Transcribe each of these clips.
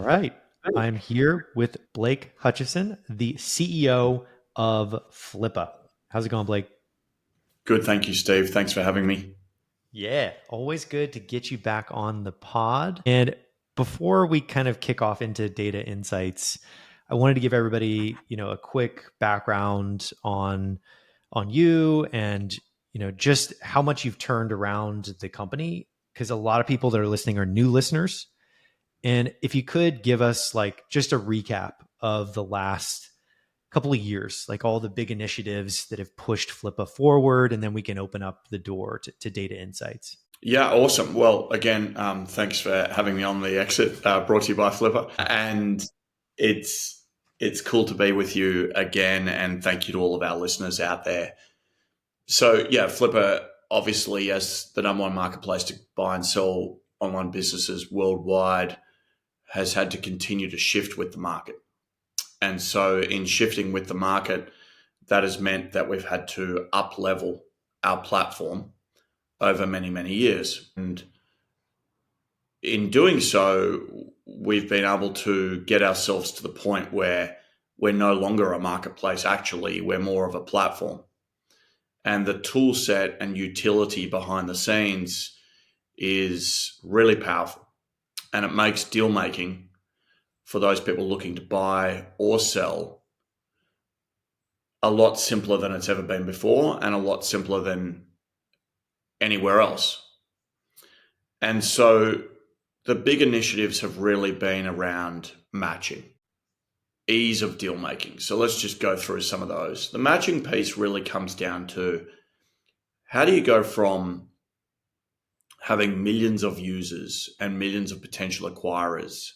All right. I'm here with Blake Hutchison, the CEO of Flippa. How's it going, Blake? Good, thank you, Steve. Thanks for having me. Yeah, always good to get you back on the pod. And before we kind of kick off into data insights, I wanted to give everybody, a quick background on you and, just how much you've turned around the company because a lot of people that are listening are new listeners. And if you could give us like just a recap of the last couple of years, like all the big initiatives that have pushed Flippa forward, and then we can open up the door to data insights. Yeah, awesome. Well, again, thanks for having me on the exit. Brought to you by Flippa, and it's it's cool to be with you again. And thank you to all of our listeners out there. So, yeah, Flippa, obviously, as the number one marketplace to buy and sell online businesses worldwide, has had to continue to shift with the market. And so, in shifting with the market, that has meant that we've had to up level our platform over many, many years. And in doing so, we've been able to get ourselves to the point where we're no longer a marketplace, actually, we're more of a platform. And the tool set and utility behind the scenes is really powerful. And it makes deal making for those people looking to buy or sell a lot simpler than it's ever been before and a lot simpler than anywhere else. And so the big initiatives have really been around matching, ease of deal making. So let's just go through some of those. The matching piece really comes down to how do you go from having millions of users and millions of potential acquirers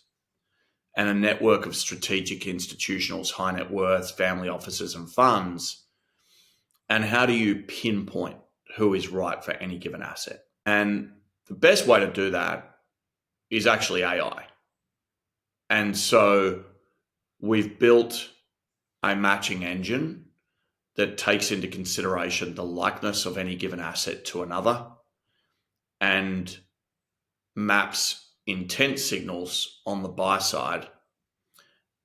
and a network of strategic institutionals, high net worth, family offices, and funds, and how do you pinpoint who is right for any given asset? And the best way to do that is actually AI. And so we've built a matching engine that takes into consideration the likeness of any given asset to another and maps intent signals on the buy side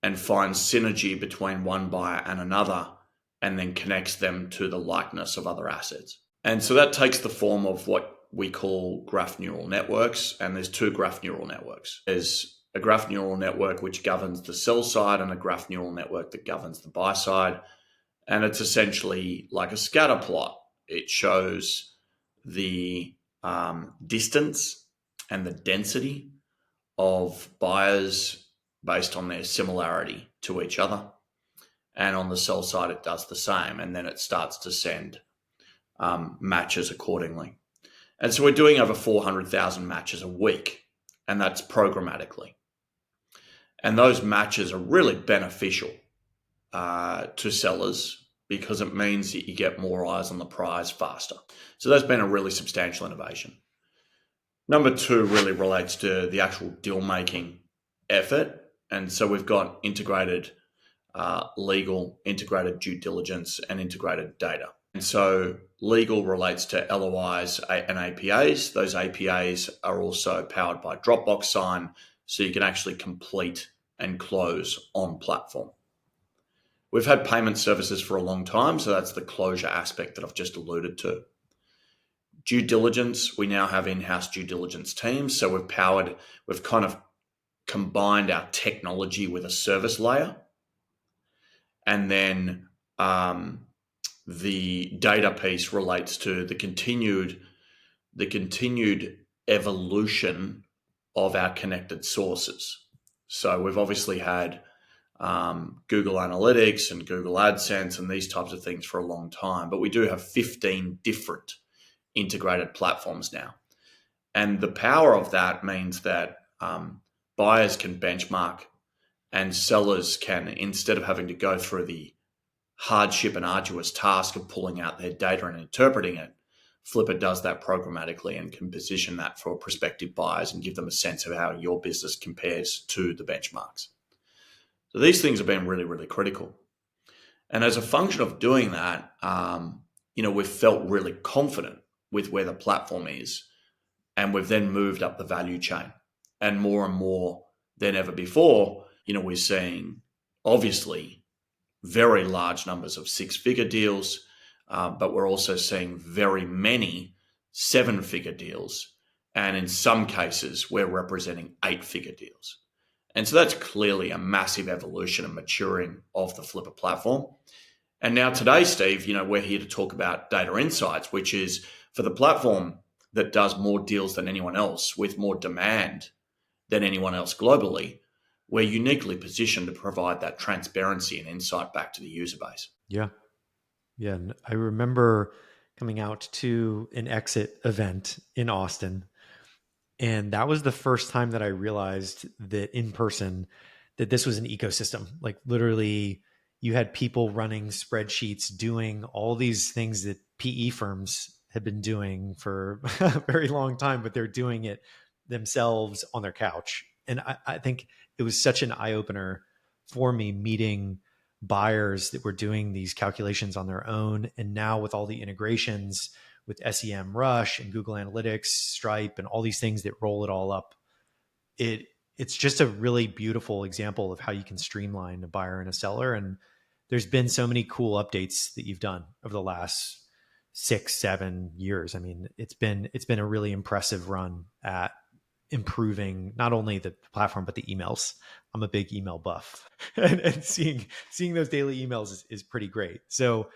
and finds synergy between one buyer and another and then connects them to the likeness of other assets. And so that takes the form of what we call graph neural networks. And there's two graph neural networks. There's a graph neural network which governs the sell side and a graph neural network that governs the buy side. And it's essentially like a scatter plot. It shows the distance and the density of buyers based on their similarity to each other. And on the sell side, it does the same. And then it starts to send matches accordingly. And so we're doing over 400,000 matches a week, and that's programmatically. And those matches are really beneficial to sellers because it means that you get more eyes on the prize faster. So that's been a really substantial innovation. Number two really relates to the actual deal making effort. And so we've got integrated legal, integrated due diligence, and integrated data. And so legal relates to LOIs and APAs. Those APAs are also powered by Dropbox Sign, so you can actually complete and close on platform. We've had payment services for a long time, so that's the closure aspect that I've just alluded to. Due diligence, we now have in-house due diligence teams. So we've kind of combined our technology with a service layer. And then the data piece relates to the continued evolution of our connected sources. So we've obviously had Google Analytics and Google AdSense and these types of things for a long time, but we do have 15 different integrated platforms now. And the power of that means that buyers can benchmark and sellers can, instead of having to go through the hardship and arduous task of pulling out their data and interpreting it, Flippa does that programmatically and can position that for prospective buyers and give them a sense of how your business compares to the benchmarks. So these things have been really, really critical. And as a function of doing that, we've felt really confident with where the platform is. And we've then moved up the value chain. And more than ever before. We're seeing obviously very large numbers of six-figure deals, but we're also seeing very many seven-figure deals. And in some cases, we're representing eight-figure deals. And so that's clearly a massive evolution and maturing of the Flippa platform. And now today, Steve, we're here to talk about data insights, which is for the platform that does more deals than anyone else with more demand than anyone else globally. We're uniquely positioned to provide that transparency and insight back to the user base. Yeah. Yeah. I remember coming out to an exit event in Austin. And that was the first time that I realized that in person that this was an ecosystem. Like literally you had people running spreadsheets, doing all these things that PE firms had been doing for a very long time, but they're doing it themselves on their couch. And I think it was such an eye opener for me meeting buyers that were doing these calculations on their own. And now with all the integrations with SEM Rush and Google Analytics, Stripe, and all these things that roll it all up, it's just a really beautiful example of how you can streamline a buyer and a seller. And there's been so many cool updates that you've done over the last 6-7 years. I mean, it's been a really impressive run at improving not only the platform but the emails. I'm a big email buff, and seeing those daily emails is pretty great. So,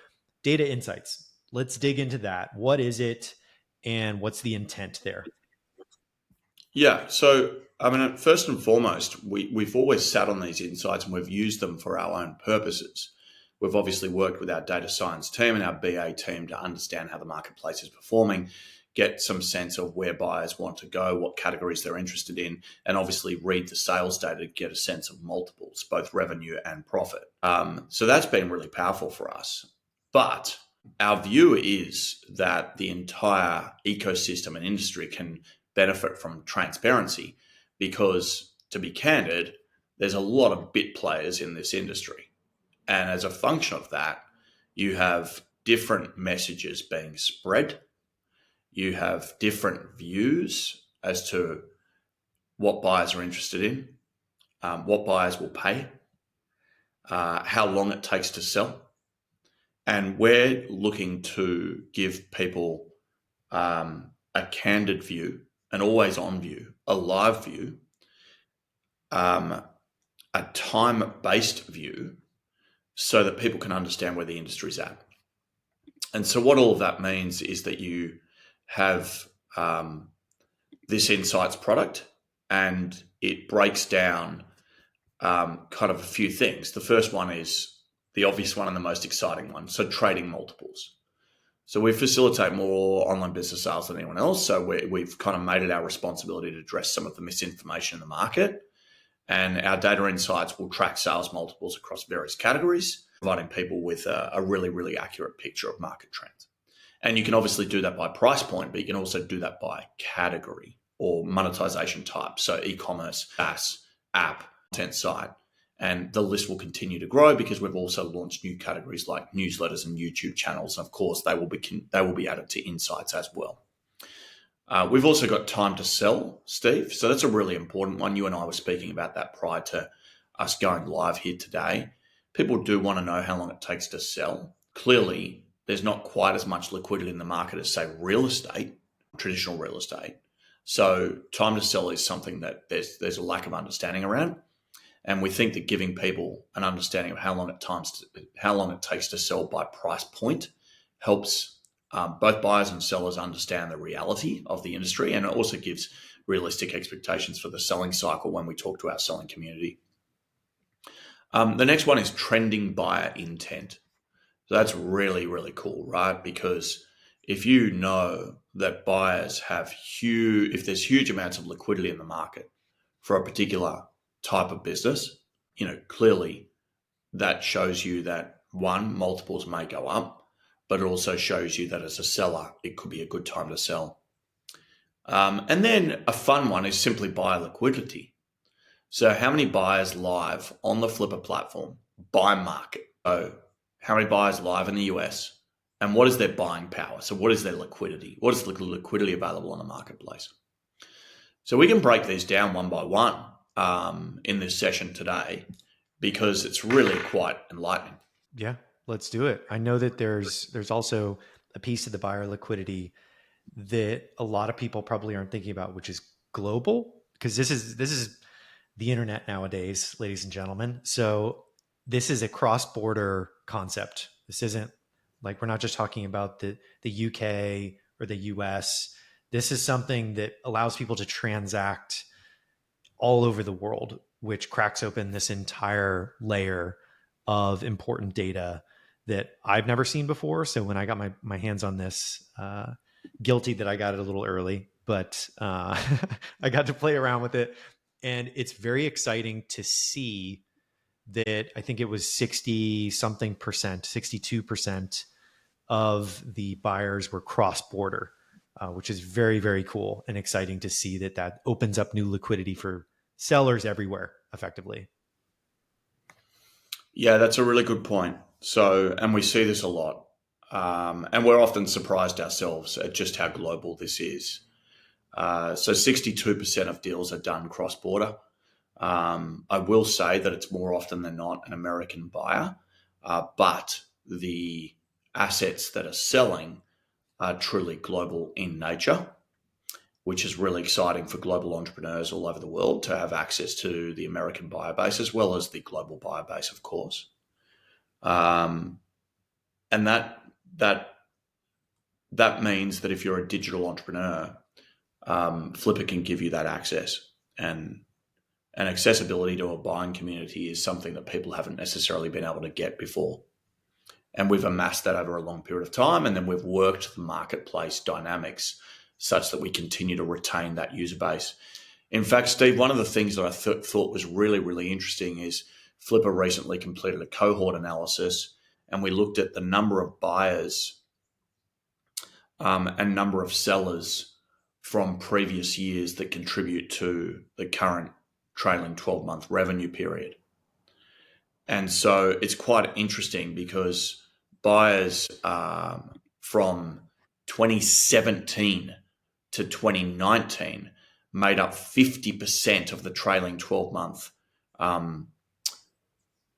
data insights. Let's dig into that. What is it, and what's the intent there? Yeah. So, first and foremost, we've always sat on these insights and we've used them for our own purposes. We've obviously worked with our data science team and our BA team to understand how the marketplace is performing, get some sense of where buyers want to go, what categories they're interested in, and obviously read the sales data to get a sense of multiples, both revenue and profit. So that's been really powerful for us. But our view is that the entire ecosystem and industry can benefit from transparency because, to be candid, there's a lot of bit players in this industry. And as a function of that, you have different messages being spread. You have different views as to what buyers are interested in, what buyers will pay, how long it takes to sell. And we're looking to give people a candid view, an always-on view, a live view, a time-based view, so that people can understand where the industry's at. And so what all of that means is that you have this insights product, and it breaks down kind of a few things. The first one is the obvious one and the most exciting one. So trading multiples. So we facilitate more online business sales than anyone else. So we've kind of made it our responsibility to address some of the misinformation in the market. And our data insights will track sales multiples across various categories, providing people with a really, really accurate picture of market trends. And you can obviously do that by price point, but you can also do that by category or monetization type. So e-commerce, SaaS, app, content site. And the list will continue to grow because we've also launched new categories like newsletters and YouTube channels. And of course, they will be added to insights as well. We've also got time to sell, Steve. So that's a really important one. You and I were speaking about that prior to us going live here today. People do want to know how long it takes to sell. Clearly, there's not quite as much liquidity in the market as, say, real estate, traditional real estate. So time to sell is something that there's a lack of understanding around. And we think that giving people an understanding of how long it takes to sell by price point helps both buyers and sellers understand the reality of the industry, and it also gives realistic expectations for the selling cycle when we talk to our selling community. The next one is trending buyer intent. So that's really, really cool, right? Because if you know that buyers if there's huge amounts of liquidity in the market for a particular type of business, clearly that shows you that, one, multiples may go up, but it also shows you that as a seller, it could be a good time to sell. And then a fun one is simply buyer liquidity. So how many buyers live on the Flippa platform by market? So how many buyers live in the US, and what is their buying power? So what is their liquidity? What is the liquidity available on the marketplace? So we can break these down one by one in this session today because it's really quite enlightening. Yeah, let's do it. I know that there's also a piece of the buyer liquidity that a lot of people probably aren't thinking about, which is global, because this is the internet nowadays, ladies and gentlemen. So this is a cross-border concept. This isn't like, we're not just talking about the UK or the US. This is something that allows people to transact all over the world, which cracks open this entire layer of important data that I've never seen before. So when I got my hands on this, guilty that I got it a little early, but I got to play around with it. And it's very exciting to see that I think it was 60 something percent, 62% of the buyers were cross border, which is very, very cool and exciting to see that that opens up new liquidity for sellers everywhere effectively. Yeah, that's a really good point. So, and we see this a lot. And we're often surprised ourselves at just how global this is. So 62% of deals are done cross border. I will say that it's more often than not an American buyer, but the assets that are selling are truly global in nature, which is really exciting for global entrepreneurs all over the world to have access to the American buyer base as well as the global buyer base, of course. Um, and that that means that if you're a digital entrepreneur, Flippa can give you that access, and accessibility to a buying community is something that people haven't necessarily been able to get before. And we've amassed that over a long period of time, and then we've worked the marketplace dynamics such that we continue to retain that user base. In fact, Steve, one of the things that I thought was really, really interesting is Flippa recently completed a cohort analysis, and we looked at the number of buyers and number of sellers from previous years that contribute to the current trailing 12-month revenue period. And so it's quite interesting because buyers from 2017 to 2019 made up 50% of the trailing 12-month um,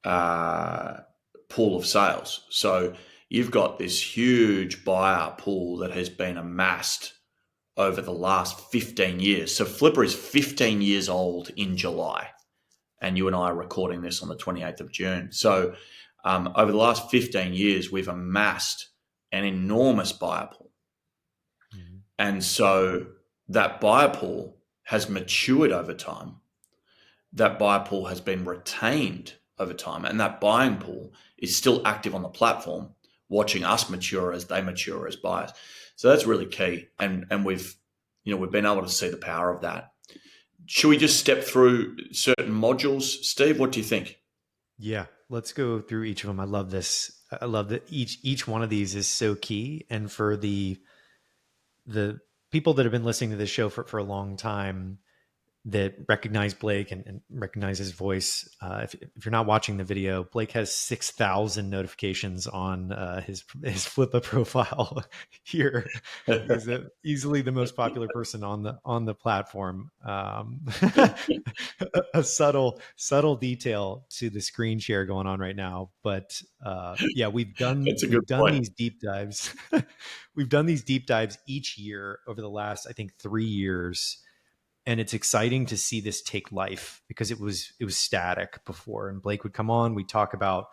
uh, pool of sales. So you've got this huge buyer pool that has been amassed over the last 15 years. So Flippa is 15 years old in July, and you and I are recording this on the 28th of June. So over the last 15 years, we've amassed an enormous buyer pool. Mm-hmm. And so that buyer pool has matured over time. That buyer pool has been retained over time. And that buying pool is still active on the platform, watching us mature as they mature as buyers. So that's really key. And we've been able to see the power of that. Should we just step through certain modules? Steve, what do you think? Yeah, let's go through each of them. I love this. I love that each one of these is so key. And for the people that have been listening to this show for a long time, that recognize Blake and recognize his voice. If you're not watching the video, Blake has 6,000 notifications on his Flippa profile here. He's easily the most popular person on the platform. A subtle detail to the screen share going on right now, but yeah, That's a good we've done point. these deep dives. We've done these deep dives each year over the last, I think, 3 years, and it's exciting to see this take life because it was static before. And Blake would come on, we'd talk about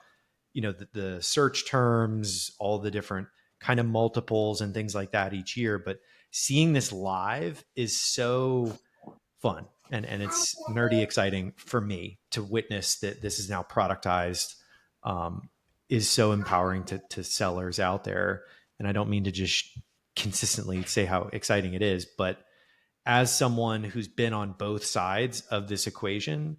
the search terms, all the different kind of multiples and things like that each year. But seeing this live is so fun, and it's nerdy exciting for me to witness that this is now productized. Is so empowering to sellers out there. And I don't mean to just consistently say how exciting it is, but as someone who's been on both sides of this equation,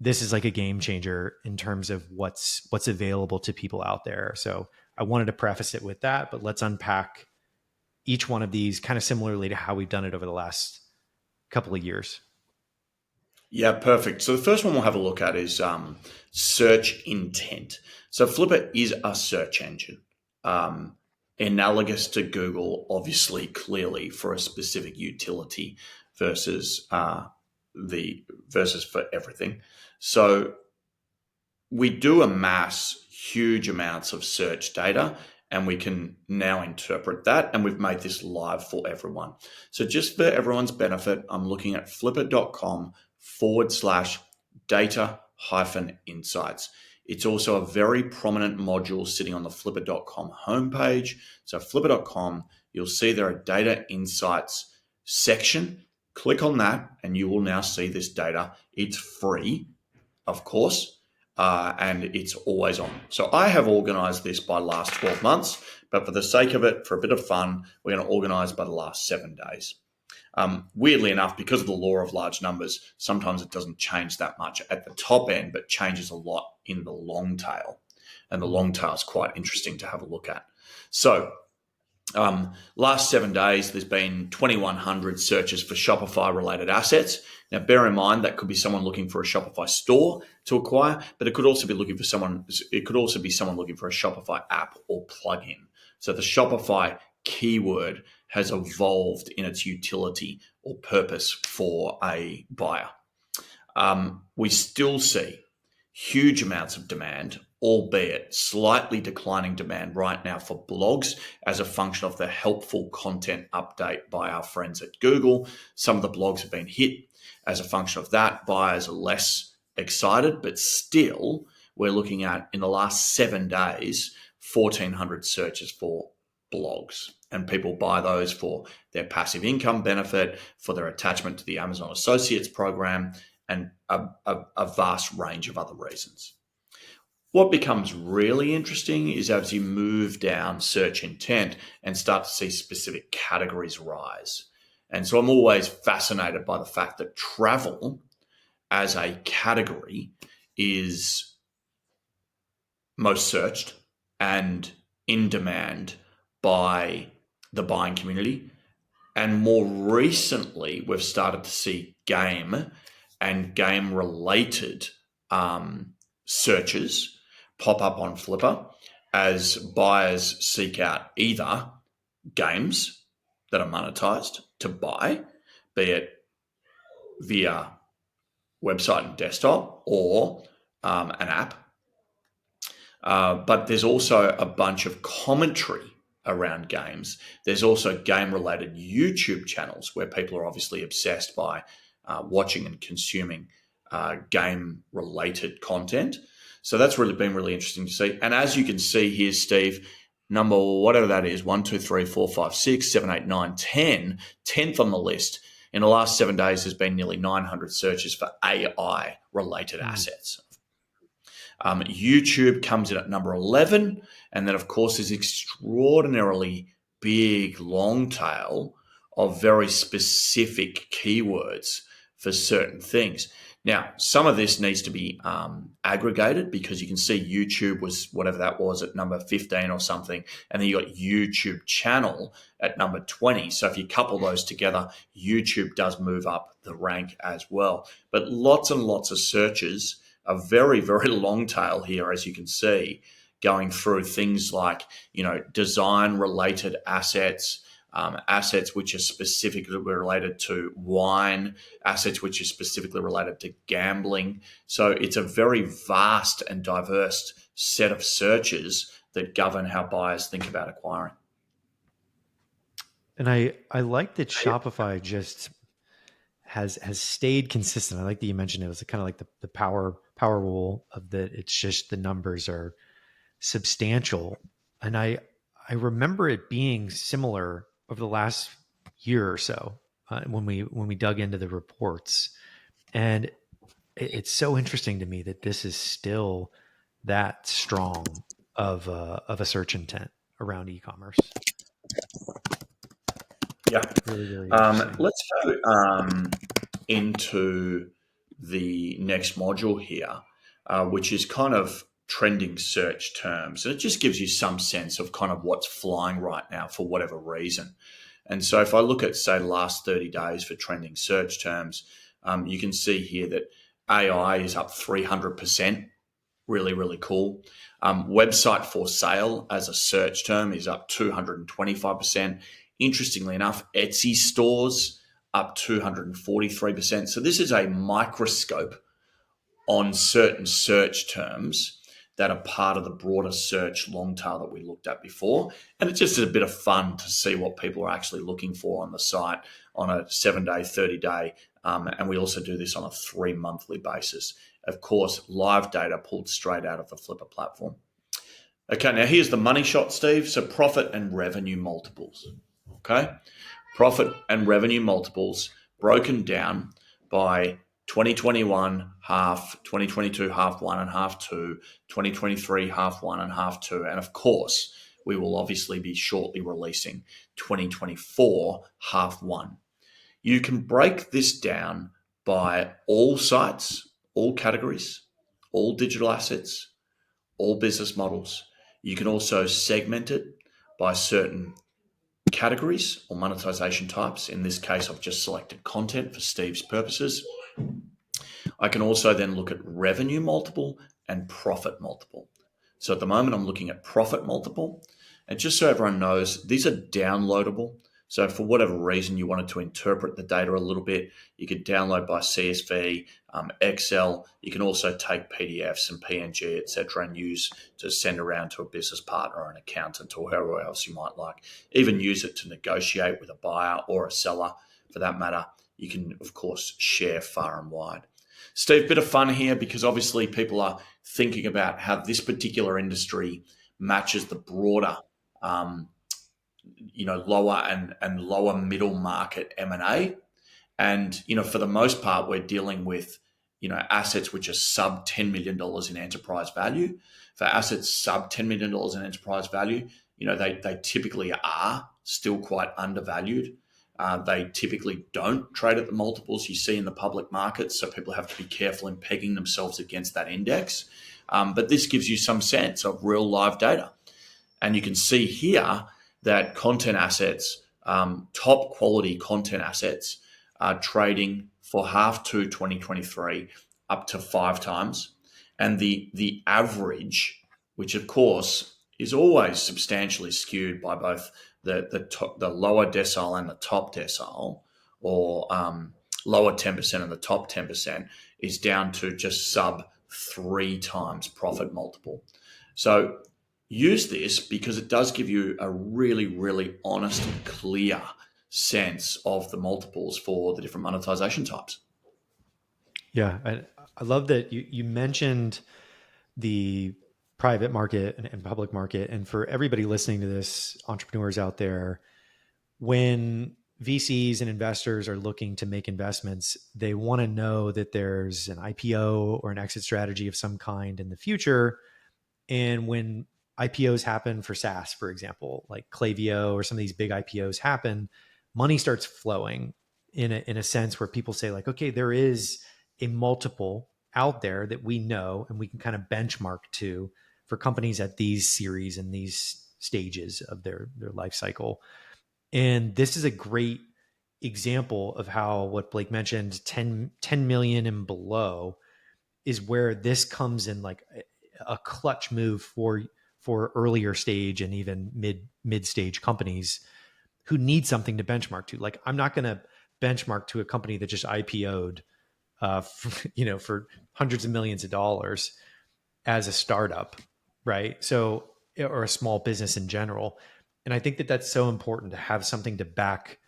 this is like a game changer in terms of what's available to people out there. So I wanted to preface it with that, but let's unpack each one of these kind of similarly to how we've done it over the last couple of years. Yeah, perfect. So the first one we'll have a look at is search intent. So Flippa is a search engine, um, analogous to Google, obviously, clearly for a specific utility versus the versus for everything. So we do amass huge amounts of search data, and we can now interpret that, and we've made this live for everyone. So just for everyone's benefit, I'm looking at flippa.com/data hyphen insights. It's also a very prominent module sitting on the flippa.com homepage. So flippa.com, you'll see there are data insights section. Click on that and you will now see this data. It's free, of course, and it's always on. So I have organized this by last 12 months, but for the sake of it, for a bit of fun, we're going to organize by the last 7 days. Weirdly enough, because of the law of large numbers, sometimes it doesn't change that much at the top end, but changes a lot in the long tail. And the long tail is quite interesting to have a look at. So last 7 days, there's been 2,100 searches for Shopify-related assets. Now, bear in mind that could be someone looking for a Shopify store to acquire, but it could also be looking for someone. It could also be someone looking for a Shopify app or plugin. So the Shopify keyword has evolved in its utility or purpose for a buyer. We still see huge amounts of demand, albeit slightly declining demand right now for blogs as a function of the helpful content update by our friends at Google. Some of the blogs have been hit as a function of that. Buyers are less excited, but still we're looking at, in the last 7 days, 1,400 searches for blogs. And people buy those for their passive income benefit, for their attachment to the Amazon Associates program, and a vast range of other reasons. What becomes really interesting is as you move down search intent and start to see specific categories rise. And so I'm always fascinated by the fact that travel as a category is most searched and in demand by the buying community. And more recently, we've started to see game and game-related searches pop up on Flippa as buyers seek out either games that are monetized to buy, be it via website and desktop or an app. But there's also a bunch of commentary around games. There's also game-related YouTube channels where people are obviously obsessed by watching and consuming game-related content. So that's really been really interesting to see. And as you can see here, Steve, number whatever that is, 1, 2, 3, 4, 5, 6, 7, 8, 9, 10, 10th on the list. In the last 7 days, there's been nearly 900 searches for AI-related assets. YouTube comes in at number 11. And then, of course, there's extraordinarily big long tail of very specific keywords for certain things. Now, some of this needs to be aggregated because you can see YouTube was whatever that was at number 15 or something, and then you got YouTube channel at number 20. So if you couple those together, YouTube does move up the rank as well. But lots and lots of searches, a very, very long tail here, as you can see, going through things like, design-related assets, assets which are specifically related to wine, assets which are specifically related to gambling. So it's a very vast and diverse set of searches that govern how buyers think about acquiring. And I like that Shopify just has stayed consistent. I like that you mentioned it was kind of like the power rule of that. It's just the numbers are substantial. And I remember it being similar over the last year or so when we dug into the reports. And it's so interesting to me that this is still that strong of a search intent around e-commerce. Yeah. Really, really interesting. Let's go into the next module here, which is kind of trending search terms. And it just gives you some sense of kind of what's flying right now for whatever reason. And so if I look at, say, the last 30 days for trending search terms, you can see here that AI is up 300%. Really, really cool. Website for sale as a search term is up 225%. Interestingly enough, Etsy stores up 243%. So this is a microscope on certain search terms that are part of the broader search long tail that we looked at before. And it's just a bit of fun to see what people are actually looking for on the site on a 7-day, 30-day, and we also do this on a 3-monthly basis. Of course, live data pulled straight out of the Flippa platform. Okay, now here's the money shot, Steve. So profit and revenue multiples. Okay, profit and revenue multiples broken down by 2021 half, 2022 half one and half two, 2023 half one and half two, and of course, we will obviously be shortly releasing 2024 half one. You can break this down by all sites, all categories, all digital assets, all business models. You can also segment it by certain categories or monetization types. In this case, I've just selected content for Steve's purposes. I can also then look at revenue multiple and profit multiple. So at the moment, I'm looking at profit multiple. And just so everyone knows, these are downloadable. So for whatever reason you wanted to interpret the data a little bit, you could download by CSV, Excel. You can also take PDFs and PNG, etc., and use to send around to a business partner or an accountant or whoever else you might like. Even use it to negotiate with a buyer or a seller, for that matter. You can, of course, share far and wide. Steve, bit of fun here because obviously people are thinking about how this particular industry matches the broader lower and lower middle market M&A. And, for the most part, we're dealing with, assets which are sub $10 million in enterprise value. For assets sub $10 million in enterprise value, they typically are still quite undervalued. They typically don't trade at the multiples you see in the public markets, so people have to be careful in pegging themselves against that index. But this gives you some sense of real live data. And you can see here that content assets, top quality content assets, are trading for half to 2023 up to 5 times. And the average, which of course is always substantially skewed by both the lower decile and the top decile, or lower 10% and the top 10%, is down to just sub 3 times profit multiple. So use this because it does give you a really, really honest and clear sense of the multiples for the different monetization types. Yeah, I love that you mentioned the private market and public market. And for everybody listening to this, entrepreneurs out there, when VCs and investors are looking to make investments, they want to know that there's an IPO or an exit strategy of some kind in the future. And when IPOs happen for SaaS, for example, like Klaviyo or some of these big IPOs happen, money starts flowing in a sense where people say like, okay, there is a multiple out there that we know and we can kind of benchmark to for companies at these series and these stages of their life cycle. And this is a great example of how what Blake mentioned, 10 million and below, is where this comes in like a clutch move for earlier stage and even mid stage companies who need something to benchmark to. Like, I'm not going to benchmark to a company that just IPO'd, for hundreds of millions of dollars as a startup, right? So, or a small business in general. And I think that that's so important to have something to back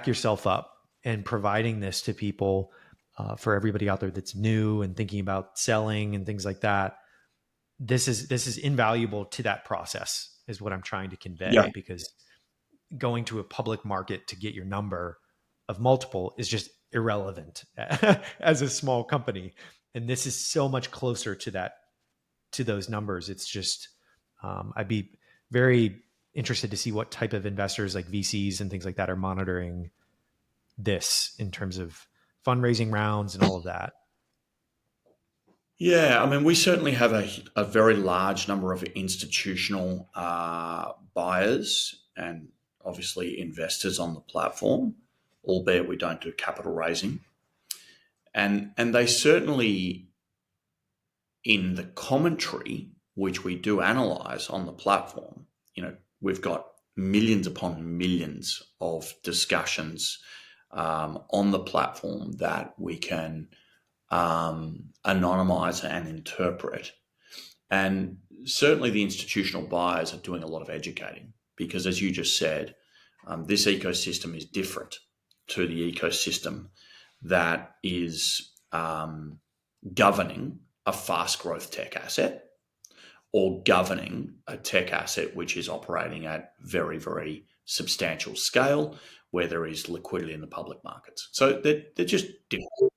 yourself up, and providing this to people, for everybody out there that's new and thinking about selling and things like that. This is invaluable to that process, is what I'm trying to convey, Yeah. because going to a public market to get your number of multiple is just irrelevant as a small company. And this is so much closer to those numbers. It's just, I'd be very interested to see what type of investors like VCs and things like that are monitoring this in terms of fundraising rounds and all of that. Yeah, I mean, we certainly have a very large number of institutional buyers and obviously investors on the platform, albeit we don't do capital raising. And they certainly, in the commentary, which we do analyze on the platform, we've got millions upon millions of discussions on the platform that we can anonymize and interpret. And certainly the institutional buyers are doing a lot of educating because, as you just said, this ecosystem is different to the ecosystem that is governing a fast growth tech asset or governing a tech asset which is operating at very, very substantial scale where there is liquidity in the public markets. So they're just different.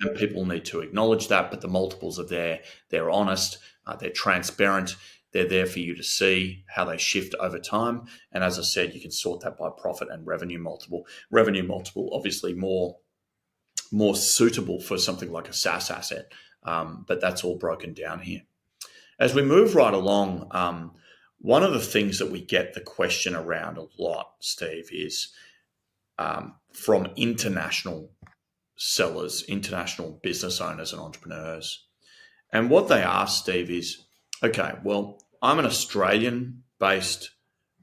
And people need to acknowledge that, but the multiples are there. They're honest, they're transparent, they're there for you to see how they shift over time. And as I said, you can sort that by profit and revenue multiple. Revenue multiple, obviously, more suitable for something like a SaaS asset, but that's all broken down here. As we move right along, one of the things that we get the question around a lot, Steve, is from international sellers, international business owners and entrepreneurs. And what they ask, Steve, is, okay, well, I'm an Australian based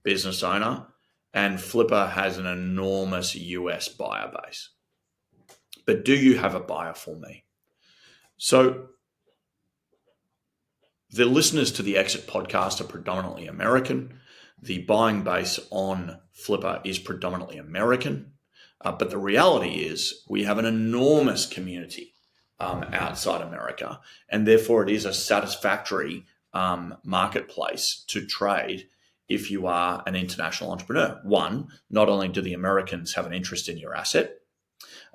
business owner and Flippa has an enormous US buyer base. But do you have a buyer for me? So the listeners to the Exit podcast are predominantly American. The buying base on Flippa is predominantly American. But the reality is we have an enormous community outside America, and therefore it is a satisfactory marketplace to trade if you are an international entrepreneur. One, not only do the Americans have an interest in your asset,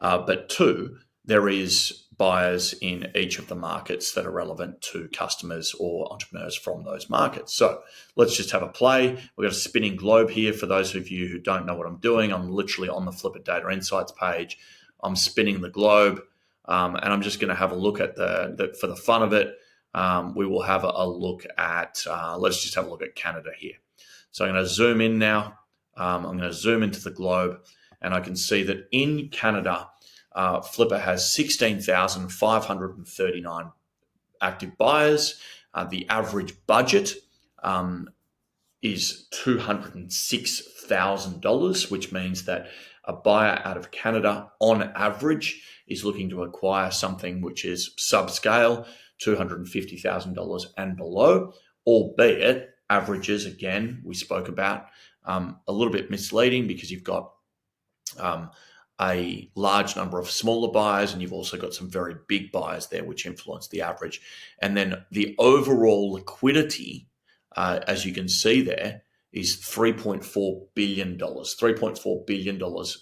but two, there is buyers in each of the markets that are relevant to customers or entrepreneurs from those markets. So let's just have a play. We've got a spinning globe here. For those of you who don't know what I'm doing, I'm literally on the Flippa Data Insights page. I'm spinning the globe, and I'm just going to have a look at for the fun of it, we will have a look at, let's just have a look at Canada here. So I'm going to zoom in now. I'm going to zoom into the globe, and I can see that in Canada, Flippa has 16,539 active buyers. The average budget is $206,000, which means that a buyer out of Canada, on average, is looking to acquire something which is subscale, $250,000 and below, albeit averages, again, we spoke about, a little bit misleading because you've got a large number of smaller buyers, and you've also got some very big buyers there, which influence the average. And then the overall liquidity, as you can see there, is $3.4 billion. $3.4 billion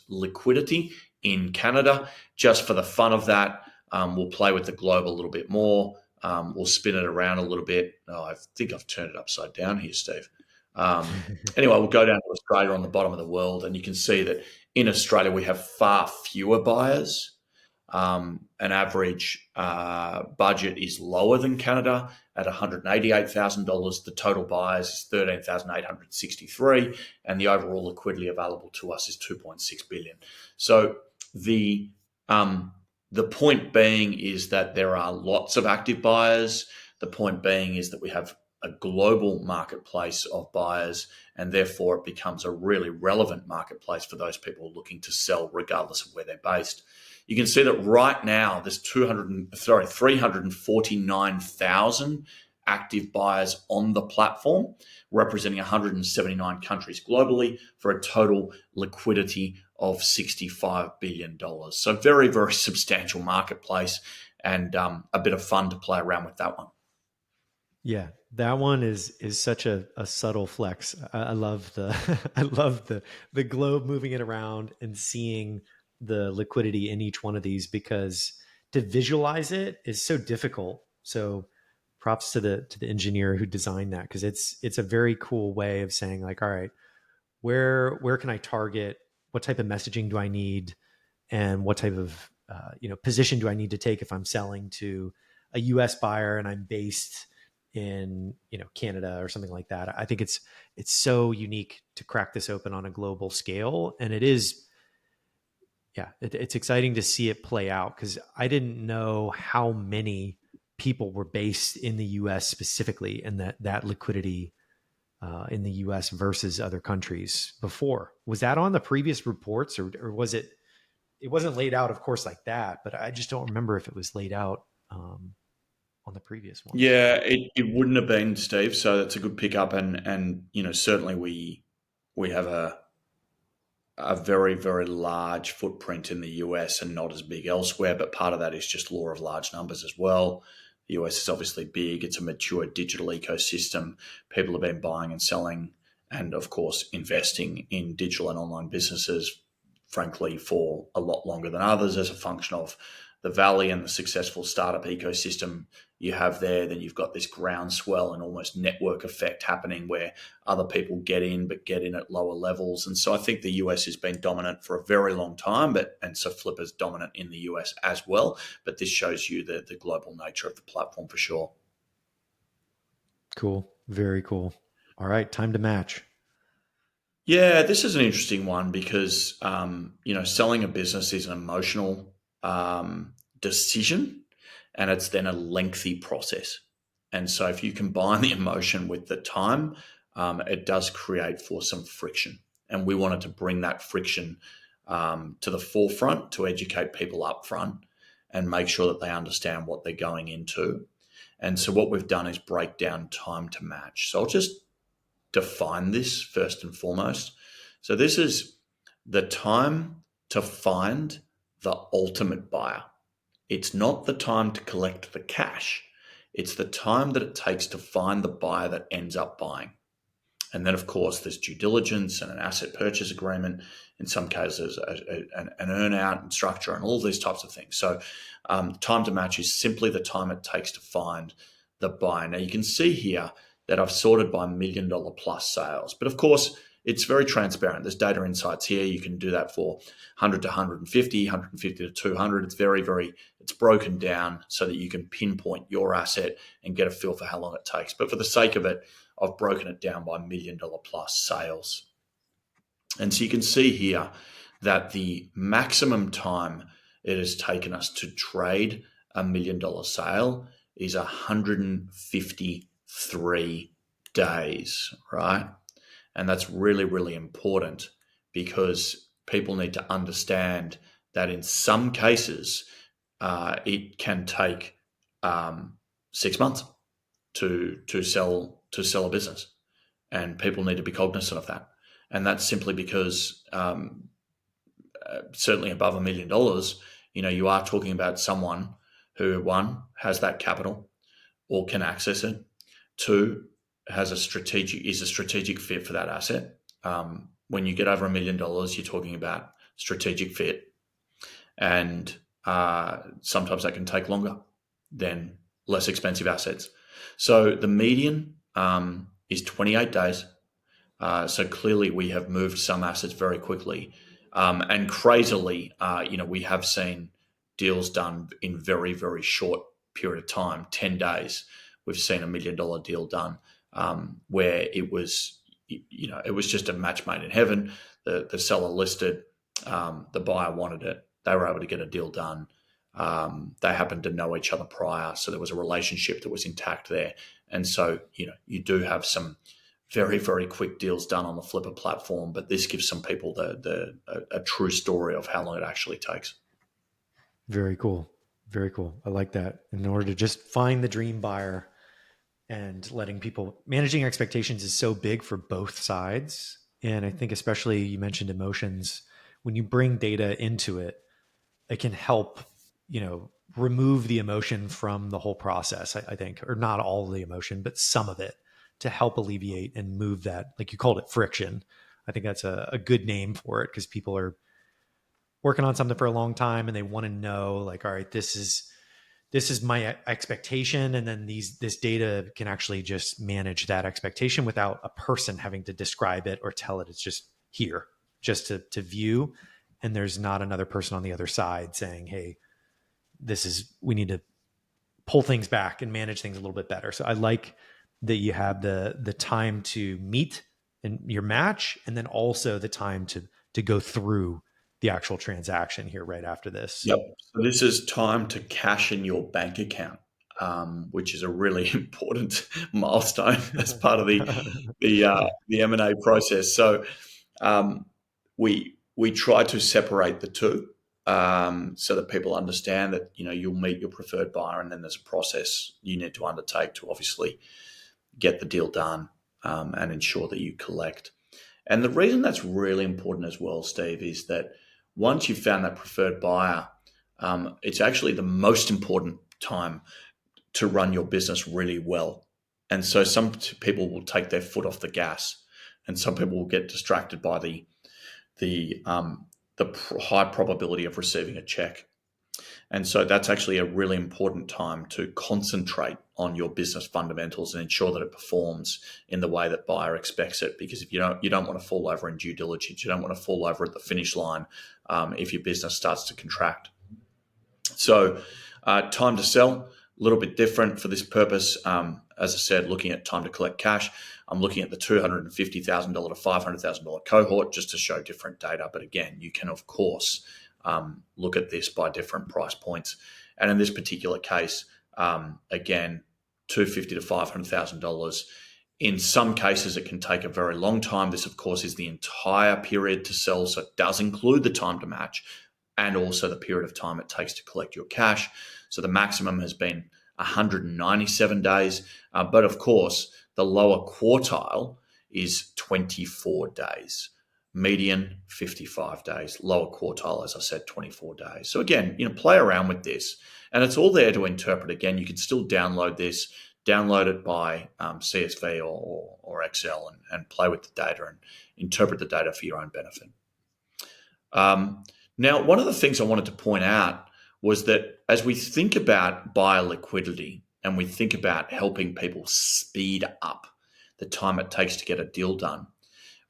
liquidity in Canada. Just for the fun of that, we'll play with the globe a little bit more. We'll spin it around a little bit. Oh, I think I've turned it upside down here, Steve. Anyway, we'll go down to Australia on the bottom of the world, and you can see that in Australia we have far fewer buyers. An average budget is lower than Canada at $188,000. The total buyers is 13,863, and the overall liquidity available to us is 2.6 billion. So the point being is that there are lots of active buyers. The point being is that we have a global marketplace of buyers, and therefore it becomes a really relevant marketplace for those people looking to sell regardless of where they're based. You can see that right now there's 349,000 active buyers on the platform, representing 179 countries globally for a total liquidity of $65 billion. So very, very substantial marketplace, and a bit of fun to play around with that one. Yeah, that one is such a subtle flex. I love the I love the globe, moving it around and seeing the liquidity in each one of these, because to visualize it is so difficult. So props to the engineer who designed that, because it's a very cool way of saying, like, all right, where can I target? What type of messaging do I need? And what type of position do I need to take if I'm selling to a US buyer and I'm based in Canada or something like that? I think it's so unique to crack this open on a global scale, and it is, it's exciting to see it play out, because I didn't know how many people were based in the US specifically, and that liquidity in the US versus other countries before. Was that on the previous reports, or was it it wasn't laid out, of course, like that, but I just don't remember if it was laid out on the previous ones. Yeah, it wouldn't have been, Steve. So that's a good pickup, and certainly we have a very, very large footprint in the US and not as big elsewhere. But part of that is just law of large numbers as well. The US is obviously big, it's a mature digital ecosystem. People have been buying and selling, and of course, investing in digital and online businesses, frankly, for a lot longer than others as a function of the valley and the successful startup ecosystem you have there. Then you've got this groundswell and almost network effect happening where other people get in, but get in at lower levels. And so I think the US has been dominant for a very long time, and so Flippa's dominant in the US as well. But this shows you the global nature of the platform for sure. Cool. Very cool. All right, time to match. Yeah, this is an interesting one because selling a business is an emotional decision, and it's then a lengthy process. And so, if you combine the emotion with the time, it does create for some friction. And we wanted to bring that friction to the forefront to educate people up front and make sure that they understand what they're going into. And so, what we've done is break down time to match. So, I'll just define this first and foremost. So, this is the time to find the ultimate buyer. It's not the time to collect the cash, it's the time that it takes to find the buyer that ends up buying. And then, of course, there's due diligence and an asset purchase agreement, in some cases, an earn-out and structure and all these types of things. So, time to match is simply the time it takes to find the buyer. Now, you can see here that I've sorted by $1 million plus sales. But of course, it's very transparent. There's data insights here. You can do that for 100 to 150, 150 to 200. It's it's broken down so that you can pinpoint your asset and get a feel for how long it takes. But for the sake of it, I've broken it down by $1 million plus sales. And so you can see here that the maximum time it has taken us to trade $1 million sale is 153 days, right? And that's really, really important because people need to understand that in some cases, it can take 6 months to sell a business, and people need to be cognizant of that. And that's simply because certainly above $1 million, you are talking about someone who, one, has that capital or can access it. Two, is a strategic fit for that asset. When you get over $1 million, you're talking about strategic fit, and sometimes that can take longer than less expensive assets. So the median is 28 days. So clearly, we have moved some assets very quickly, and crazily, we have seen deals done in very, very short period of time. 10 days, we've seen $1 million deal done, where it was just a match made in heaven. The seller listed, the buyer wanted it. They were able to get a deal done. They happened to know each other prior, so there was a relationship that was intact there. And so, you do have some very, very quick deals done on the Flippa platform, but this gives some people a true story of how long it actually takes. Very cool. Very cool. I like that. In order to just find the dream buyer and letting people managing expectations is so big for both sides. And I think especially you mentioned emotions. When you bring data into it, it can help, remove the emotion from the whole process, I think, or not all of the emotion, but some of it to help alleviate and move that, like you called it, friction. I think that's a good name for it because people are working on something for a long time and they want to know, like, all right, this is my expectation, and then this data can actually just manage that expectation without a person having to describe it or tell it. It's just here, just to view, and there's not another person on the other side saying, hey, we need to pull things back and manage things a little bit better. So I like that you have the time to meet and your match, and then also the time to go through the actual transaction here right after this. Yep. So this is time to cash in your bank account, which is a really important milestone as part of the M&A process. So we try to separate the two. so that people understand that you'll meet your preferred buyer, and then there's a process you need to undertake to obviously get the deal done, and ensure that you collect. And the reason that's really important as well, Steve, is that once you've found that preferred buyer, it's actually the most important time to run your business really well. And so some people will take their foot off the gas, and some people will get distracted by the high probability of receiving a check. And so that's actually a really important time to concentrate on your business fundamentals and ensure that it performs in the way that buyer expects it. Because if you don't want to fall over in due diligence, you don't want to fall over at the finish line if your business starts to contract. So, time to sell, a little bit different for this purpose. As I said, looking at time to collect cash, I'm looking at the $250,000 to $500,000 cohort just to show different data. But again, you can, of course, look at this by different price points. And in this particular case, again, $250,000 to $500,000. In some cases, it can take a very long time. This, of course, is the entire period to sell, so it does include the time to match and also the period of time it takes to collect your cash. So the maximum has been 197 days. But of course, the lower quartile is 24 days. Median, 55 days. Lower quartile, as I said, 24 days. So again, play around with this. And it's all there to interpret. Again, you can still download this, download it by CSV or Excel and play with the data and interpret the data for your own benefit. Now, one of the things I wanted to point out was that as we think about buyer liquidity and we think about helping people speed up the time it takes to get a deal done,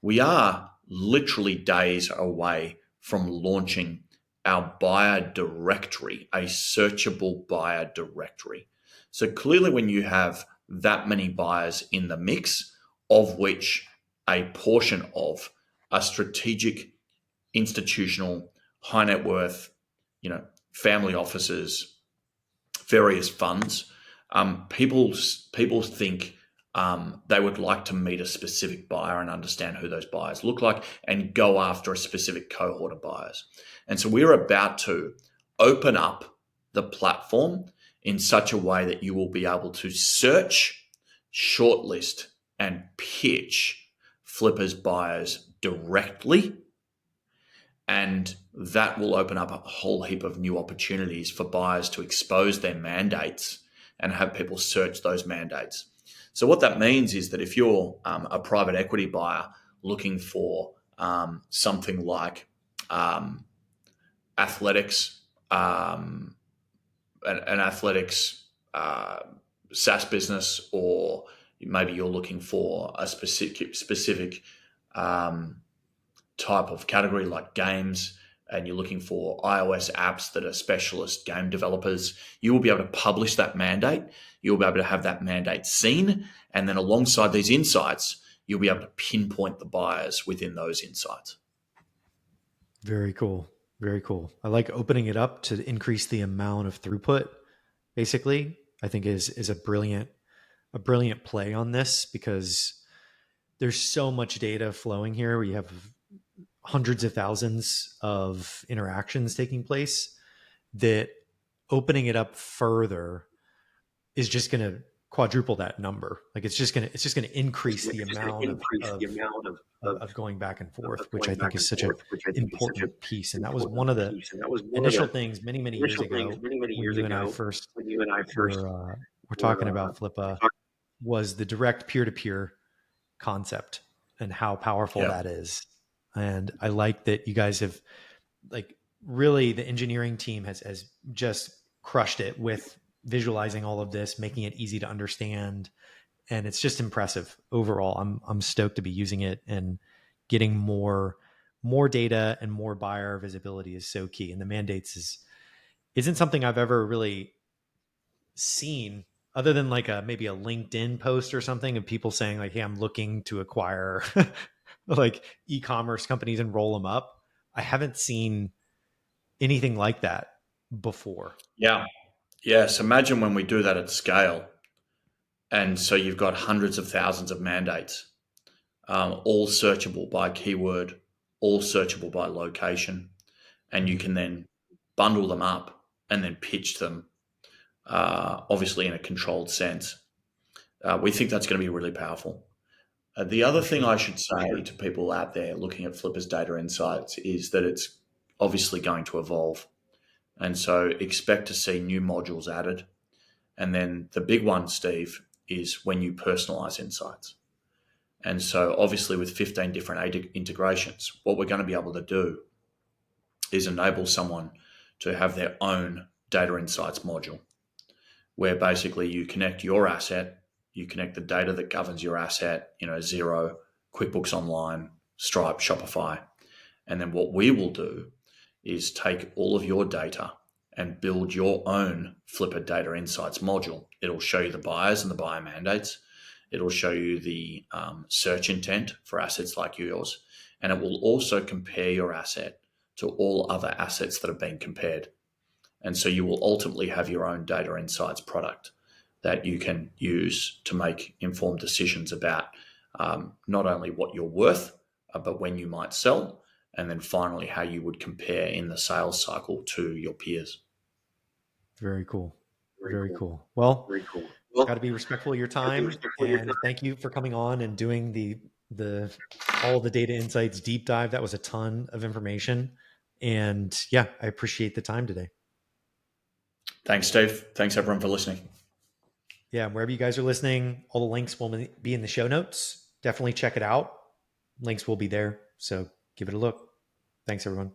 we are literally days away from launching our buyer directory, a searchable buyer directory. So clearly when you have that many buyers in the mix, of which a portion of are strategic, institutional, high net worth, family offices, various funds, people think they would like to meet a specific buyer and understand who those buyers look like and go after a specific cohort of buyers. And so we're about to open up the platform in such a way that you will be able to search, shortlist, and pitch Flippa's buyers directly. And that will open up a whole heap of new opportunities for buyers to expose their mandates and have people search those mandates. So what that means is that if you're a private equity buyer looking for something like athletics, an athletics SaaS business, or maybe you're looking for a specific type of category like games, and you're looking for iOS apps that are specialist game developers, you will be able to publish that mandate. You'll be able to have that mandate seen. And then alongside these insights, you'll be able to pinpoint the buyers within those insights. Very cool. Very cool. I like opening it up to increase the amount of throughput, basically. I think is a brilliant play on this, because there's so much data flowing here. We have hundreds of thousands of interactions taking place that opening it up further is just going to quadruple that number. Like it's just going to increase the amount of going back and forth, which I think is such an important piece. And that was one of the initial things many years ago when you and I first were talking about Flippa, was the direct peer-to-peer concept and how powerful that is. And I like that you guys have, like, really the engineering team has just crushed it with visualizing all of this, making it easy to understand. And it's just impressive overall. I'm stoked to be using it, and getting more data and more buyer visibility is so key. And the mandates isn't something I've ever really seen, other than like maybe a LinkedIn post or something of people saying like, hey, I'm looking to acquire like e-commerce companies and roll them up. I haven't seen anything like that before. Yeah. Yes. Imagine when we do that at scale. And so you've got hundreds of thousands of mandates, all searchable by keyword, all searchable by location. And you can then bundle them up, and then pitch them, obviously in a controlled sense. We think that's going to be really powerful. The other For thing sure. I should say to people out there looking at Flippa's data insights is that it's obviously going to evolve. And so expect to see new modules added. And then the big one, Steve, is when you personalize insights. And so obviously with 15 different integrations, what we're going to be able to do is enable someone to have their own data insights module, where basically you connect your asset, you connect the data that governs your asset, Xero, QuickBooks Online, Stripe, Shopify. And then what we will do is take all of your data and build your own Flippa Data Insights module. It'll show you the buyers and the buyer mandates. It'll show you the search intent for assets like yours. And it will also compare your asset to all other assets that have been compared. And so you will ultimately have your own data insights product that you can use to make informed decisions about not only what you're worth, but when you might sell, and then finally how you would compare in the sales cycle to your peers. Very cool. Very Very cool. cool. Well, Very cool. got to Well, be respectful of your gotta be time, respectful of your and time. thank you for coming on and doing the all the data insights deep dive. That was a ton of information, and yeah, I appreciate the time today. Thanks, Steve. Thanks, everyone, for listening. Yeah, wherever you guys are listening, all the links will be in the show notes. Definitely check it out. Links will be there, so give it a look. Thanks, everyone.